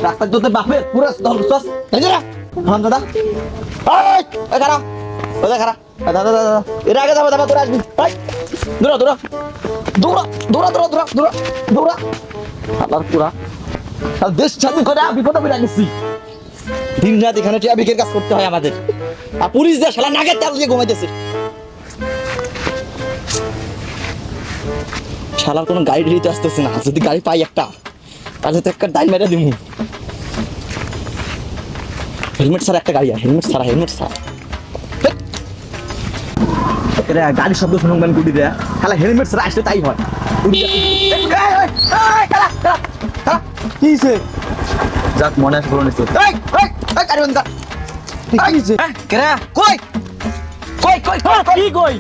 রাস্তা তোদের বাপের পুরো দলছস হান দাদা এই খারাপ ওই খারাপ দাদা দাদা এর আগে যাবো দাদা তোরা আসবি দূরা দূরা দূরা দূরা দূরা দূরা দূরা দূরা আল্লাহর পুরা দেশ স্বাধীন করে বিপদে পড়ে গেছি দিন রাত এখানে টিয়া বিকের কাজ করতে হয় আমাদের আর পুলিশ যা শালা নাগের তেল দিয়ে ঘুমাইতেছে শালার কোনো গাড়ি ঢিতে আসতেছে না যদি গাড়ি পাই একটা তাহলে তো একটা ডাইল মেরে দিমু হেলমেট ছাড়া একটা গাড়ি হেলমেট ছাড়া গাড়ির শব্দ শুনুন মানে গুটি দেয়া খালা হেলমেট ছাড়া আসলে তাই হয় কি যাক মনে আছে বলো নিশ্চয় কই কই কই কই